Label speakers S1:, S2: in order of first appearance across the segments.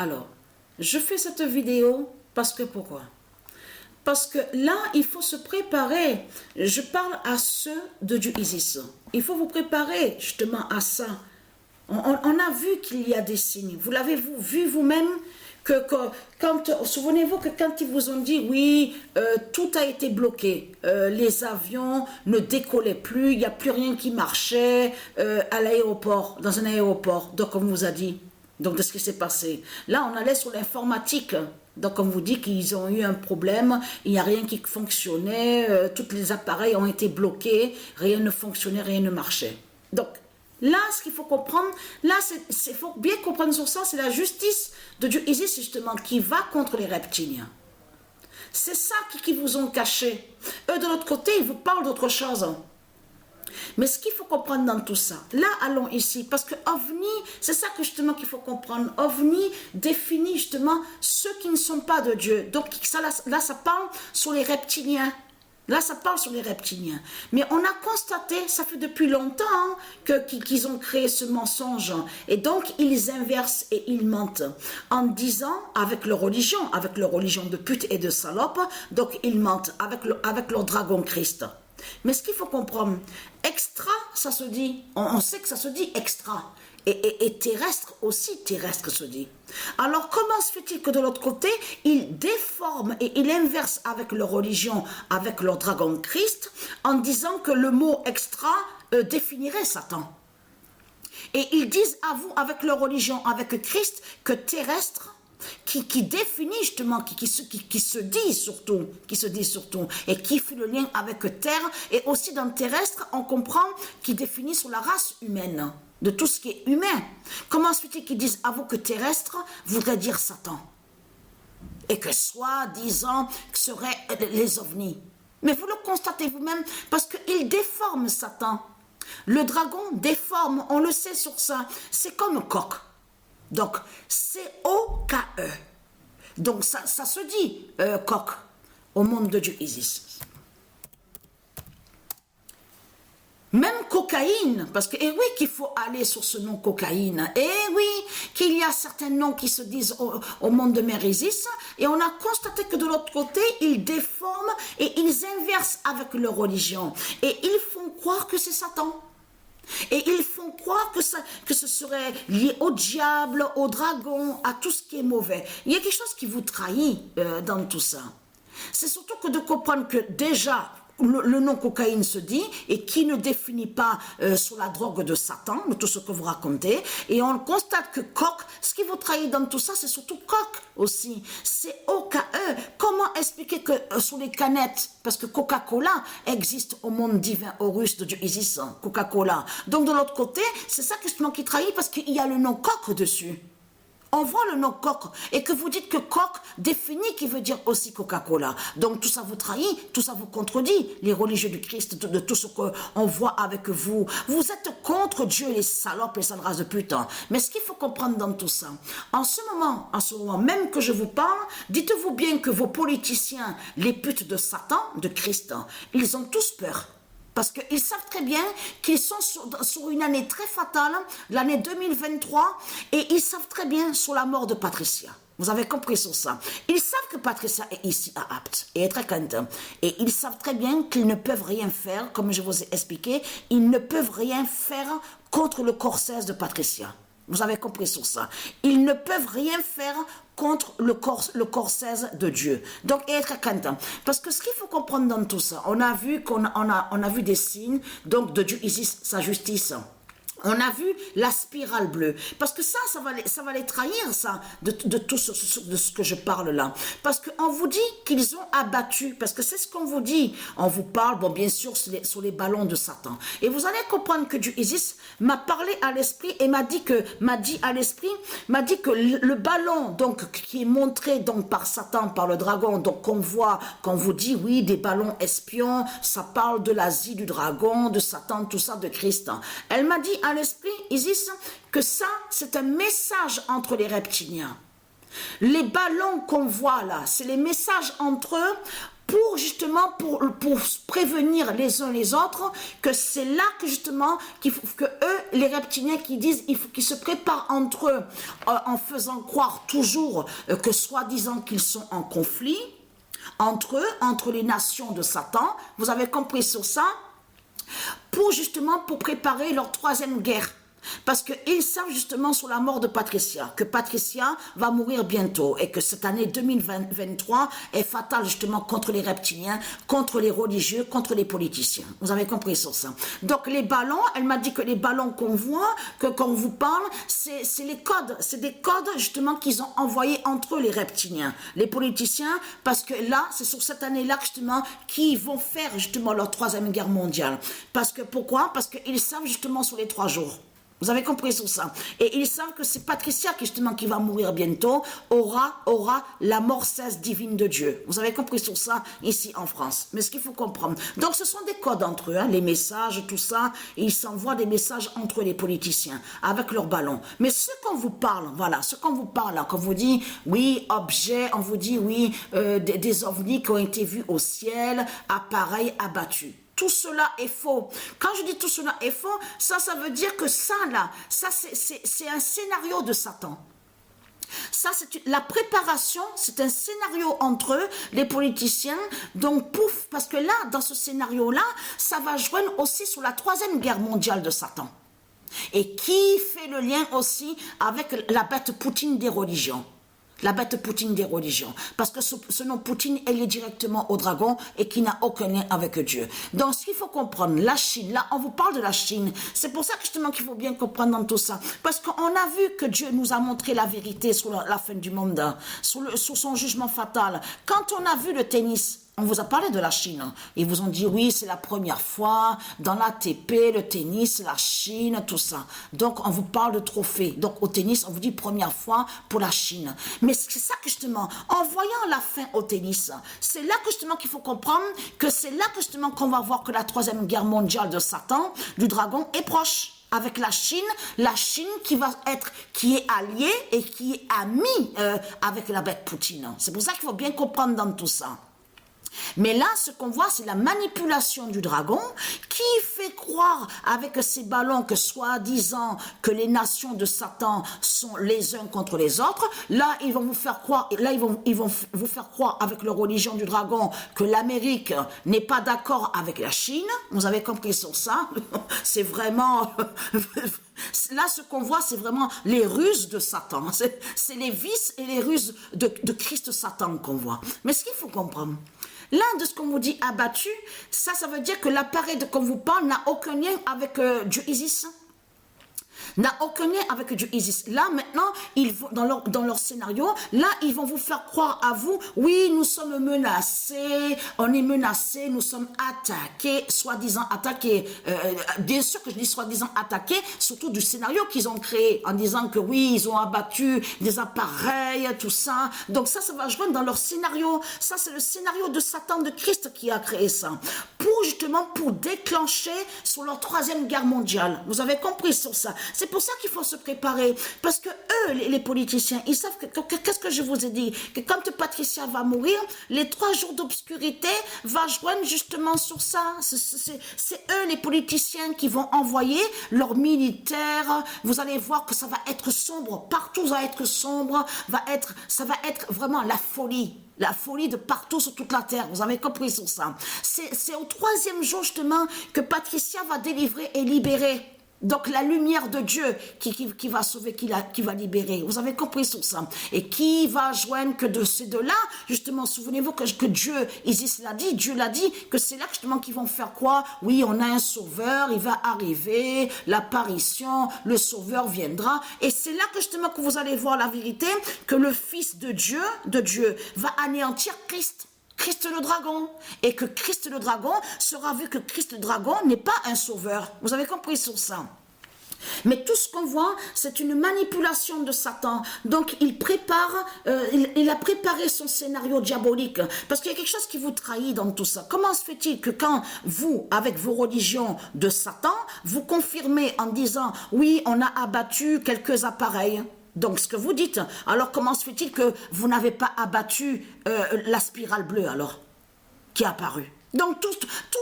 S1: Alors, je fais cette vidéo parce que pourquoi? Parce que là, il faut se préparer. Je parle à ceux de Dieu Isis. Il faut vous préparer justement à ça. On a vu qu'il y a des signes. Vous l'avez vu vous-même souvenez-vous que quand ils vous ont dit oui, tout a été bloqué, les avions ne décollaient plus, il n'y a plus rien qui marchait à l'aéroport, dans un aéroport, donc on vous a dit, donc de ce qui s'est passé. Là, on allait sur l'informatique. Donc, on vous dit qu'ils ont eu un problème, il n'y a rien qui fonctionnait, tous les appareils ont été bloqués, rien ne fonctionnait, rien ne marchait. Donc, là, ce qu'il faut comprendre, là, il faut bien comprendre sur ça, c'est la justice de Dieu Isis, justement, qui va contre les reptiliens. C'est ça qui vous ont caché. Eux, de l'autre côté, ils vous parlent d'autre chose. Mais ce qu'il faut comprendre dans tout ça, là, allons ici, parce que OVNI, c'est ça que justement qu'il faut comprendre. OVNI définit justement ceux qui ne sont pas de Dieu. Donc là, ça parle sur les reptiliens. Là, ça parle sur les reptiliens. Mais on a constaté, ça fait depuis longtemps qu'ils ont créé ce mensonge. Et donc, ils inversent et ils mentent. En disant, avec leur religion de pute et de salope, donc ils mentent avec leur dragon Christ. Mais ce qu'il faut comprendre, extra, ça se dit, on sait que ça se dit extra. Et terrestre aussi, terrestre se dit. Alors comment se fait-il que de l'autre côté, ils déforment et ils inversent avec leur religion, avec leur dragon Christ, en disant que le mot extra définirait Satan. Et ils disent à vous, avec leur religion, avec Christ, que terrestre, qui définit justement, qui se dit surtout, et qui fait le lien avec terre, et aussi dans terrestre, on comprend qu'il définit sur la race humaine, de tout ce qui est humain. Comment se fait-il qu'ils disent à vous que terrestre voudrait dire Satan? Et que soi-disant seraient les ovnis. Mais vous le constatez vous-même, parce qu'ils déforment Satan. Le dragon déforme, on le sait sur ça, c'est comme un coq. Donc, C-O-K-E. Donc, ça se dit coq au monde de Dieu Isis. Même cocaïne, parce que, oui, qu'il faut aller sur ce nom cocaïne. Oui, qu'il y a certains noms qui se disent au monde de Mère Isis. Et on a constaté que de l'autre côté, ils déforment et ils inversent avec leur religion. Et ils font croire que c'est Satan. Et ils font croire que ce serait lié au diable, au dragon, à tout ce qui est mauvais. Il y a quelque chose qui vous trahit dans tout ça. C'est surtout que de comprendre que déjà, le nom cocaïne se dit, et qui ne définit pas sur la drogue de Satan, de tout ce que vous racontez, et on constate que coq, ce qui vous trahit dans tout ça, c'est surtout coq aussi, c'est O-K-E. Comment expliquer que sur les canettes, parce que Coca-Cola existe au monde divin Horus de Dieu Isis, Coca-Cola, donc de l'autre côté, c'est ça justement qui trahit, parce qu'il y a le nom coq dessus. On voit le nom coq et que vous dites que coq définit qui veut dire aussi Coca-Cola. Donc tout ça vous trahit, tout ça vous contredit, les religieux du Christ, de tout ce qu'on voit avec vous. Vous êtes contre Dieu, les salopes, les sales races de pute. Mais ce qu'il faut comprendre dans tout ça, en ce moment même que je vous parle, dites-vous bien que vos politiciens, les putes de Satan, de Christ, ils ont tous peur. Parce qu'ils savent très bien qu'ils sont sur une année très fatale, l'année 2023, et ils savent très bien sur la mort de Patricia. Vous avez compris sur ça. Ils savent que Patricia est ici à Apt et est très contente. Et ils savent très bien qu'ils ne peuvent rien faire, comme je vous ai expliqué, ils ne peuvent rien faire contre le corps 16 de Patricia. Vous avez compris sur ça. Ils ne peuvent rien faire contre le corps 16 de Dieu. Donc, être content. Parce que ce qu'il faut comprendre dans tout ça, on a vu qu'on a vu des signes, donc de Dieu Isis, sa justice. On a vu la spirale bleue. Parce que ça va les trahir, ça, de tout de ce que je parle là. Parce qu'on vous dit qu'ils ont abattu. Parce que c'est ce qu'on vous dit. On vous parle, bon, bien sûr, sur les ballons de Satan. Et vous allez comprendre que Dieu Isis m'a parlé à l'esprit et m'a dit que le ballon, donc, qui est montré, donc, par Satan, par le dragon, donc, qu'on voit, qu'on vous dit, oui, des ballons espions, ça parle de l'Asie, du dragon, de Satan, tout ça, de Christ. Elle m'a dit à l'esprit, Isis, que ça, c'est un message entre les reptiliens. Les ballons qu'on voit là, c'est les messages entre eux pour justement, pour prévenir les uns les autres, que c'est là que justement, que eux, les reptiliens qui disent, il faut qu'ils se préparent entre eux, en faisant croire toujours que soi-disant qu'ils sont en conflit, entre eux, entre les nations de Satan. Vous avez compris sur ça? Pour préparer leur troisième guerre. Parce qu'ils savent justement sur la mort de Patricia, que Patricia va mourir bientôt et que cette année 2023 est fatale justement contre les reptiliens, contre les religieux, contre les politiciens. Vous avez compris sur ça. Donc les ballons, elle m'a dit que les ballons qu'on voit, que quand on vous parle, c'est les codes, c'est des codes justement qu'ils ont envoyés entre eux les reptiliens, les politiciens, parce que là, c'est sur cette année-là justement qu'ils vont faire justement leur troisième guerre mondiale. Parce que pourquoi? Parce qu'ils savent justement sur les 3 jours. Vous avez compris sur ça. Et ils savent que c'est Patricia qui va mourir bientôt, aura la mort cesse divine de Dieu. Vous avez compris sur ça ici en France. Mais ce qu'il faut comprendre. Donc ce sont des codes entre eux, hein, les messages, tout ça. Et ils s'envoient des messages entre les politiciens avec leurs ballons. Mais ce qu'on vous parle, voilà, ce qu'on vous parle, là, quand on vous dit, oui, objets, on vous dit, oui, des ovnis qui ont été vus au ciel, appareils abattus. Tout cela est faux. Quand je dis tout cela est faux, ça veut dire que ça c'est un scénario de Satan. Ça, c'est la préparation, c'est un scénario entre eux, les politiciens. Donc, pouf, parce que là, dans ce scénario-là, ça va joindre aussi sur la troisième guerre mondiale de Satan. Et qui fait le lien aussi avec la bête Poutine des religions. La bête Poutine des religions. Parce que ce nom Poutine est lié directement au dragon et qui n'a aucun lien avec Dieu. Donc, ce qu'il faut comprendre, la Chine, là, on vous parle de la Chine. C'est pour ça que justement qu'il faut bien comprendre dans tout ça. Parce qu'on a vu que Dieu nous a montré la vérité sur la fin du monde, sur son jugement fatal. Quand on a vu le tennis, on vous a parlé de la Chine. Ils vous ont dit, oui, c'est la première fois dans l'ATP, le tennis, la Chine, tout ça. Donc, on vous parle de trophée. Donc, au tennis, on vous dit première fois pour la Chine. Mais c'est ça que justement, en voyant la fin au tennis, c'est là que justement qu'il faut comprendre que c'est là que justement qu'on va voir que la troisième guerre mondiale de Satan, du dragon, est proche. Avec la Chine qui est alliée et qui est amie avec la bête Poutine. C'est pour ça qu'il faut bien comprendre dans tout ça. Mais là, ce qu'on voit, c'est la manipulation du dragon qui fait croire avec ces ballons que soi-disant que les nations de Satan sont les uns contre les autres. Là, ils vont vous faire croire, vous faire croire avec leur religion du dragon que l'Amérique n'est pas d'accord avec la Chine. Vous avez compris sur ça? C'est vraiment... Là, ce qu'on voit, c'est vraiment les ruses de Satan. C'est les vices et les ruses de Christ Satan qu'on voit. Mais ce qu'il faut comprendre, là, de ce qu'on vous dit abattu, ça veut dire que l'appareil qu'on vous parle n'a aucun lien avec Dieu Isis. N'a aucun lien avec Dieu Isis. Là, maintenant, ils vont, dans leur scénario, là, ils vont vous faire croire à vous, oui, nous sommes menacés, on est menacés, nous sommes attaqués, soi-disant attaqués. Bien sûr que je dis soi-disant attaqués, surtout du scénario qu'ils ont créé, en disant que oui, ils ont abattu des appareils, tout ça. Donc ça va joindre dans leur scénario. Ça, c'est le scénario de Satan, de Christ qui a créé ça. Pour déclencher sur leur troisième guerre mondiale. Vous avez compris sur ça. C'est pour ça qu'il faut se préparer. Parce que eux, les politiciens, ils savent qu'est-ce que je vous ai dit? Que quand Patricia va mourir, les 3 jours d'obscurité va joindre justement sur ça. C'est eux, les politiciens, qui vont envoyer leurs militaires. Vous allez voir que ça va être sombre. Partout, ça va être sombre. Ça va être vraiment la folie. La folie de partout sur toute la terre. Vous avez compris sur ça. C'est au 3e jour, justement, que Patricia va délivrer et libérer. Donc, la lumière de Dieu qui va sauver, qui va libérer. Vous avez compris sur ça. Et qui va joindre que de ces deux-là, justement, souvenez-vous que Dieu, Isis l'a dit, Dieu l'a dit, que c'est là, justement, qu'ils vont faire quoi? Oui, on a un sauveur, il va arriver, l'apparition, le sauveur viendra. Et c'est là que, justement, que vous allez voir la vérité, que le Fils de Dieu va anéantir Christ. Christ le dragon, et que Christ le dragon sera vu que Christ le dragon n'est pas un sauveur. Vous avez compris sur ça? Mais tout ce qu'on voit, c'est une manipulation de Satan. Donc, il a préparé son scénario diabolique. Parce qu'il y a quelque chose qui vous trahit dans tout ça. Comment se fait-il que quand vous, avec vos religions de Satan, vous confirmez en disant, oui, on a abattu quelques appareils? Donc, ce que vous dites, alors comment se fait-il que vous n'avez pas abattu la spirale bleue, alors? qui est apparu. Donc tout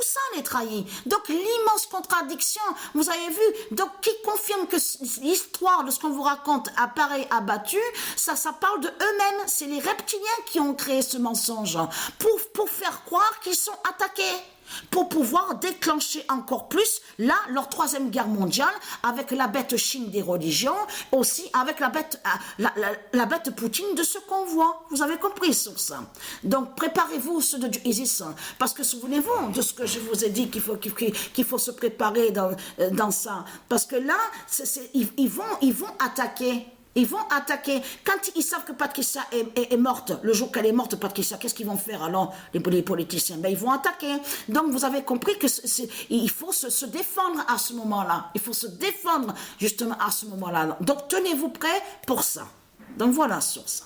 S1: ça les trahit. Donc l'immense contradiction, vous avez vu, donc qui confirme que l'histoire de ce qu'on vous raconte apparaît abattu, ça parle de eux-mêmes. C'est les reptiliens qui ont créé ce mensonge pour faire croire qu'ils sont attaqués, pour pouvoir déclencher encore plus, là, leur troisième guerre mondiale, avec la bête Chine des religions, aussi avec la bête Poutine de ce qu'on voit. Vous avez compris sur ça. Donc, préparez-vous ceux de ISIS, parce que souvenez-vous de ce que je vous ai dit, qu'il faut se préparer dans ça. Parce que là, ils vont attaquer. Ils vont attaquer. Quand ils savent que Patricia est morte, le jour qu'elle est morte, Patricia, qu'est-ce qu'ils vont faire alors, les politiciens? Ben, ils vont attaquer. Donc, vous avez compris qu'il faut se défendre à ce moment-là. Il faut se défendre justement à ce moment-là. Donc, tenez-vous prêts pour ça. Donc, voilà sur ça.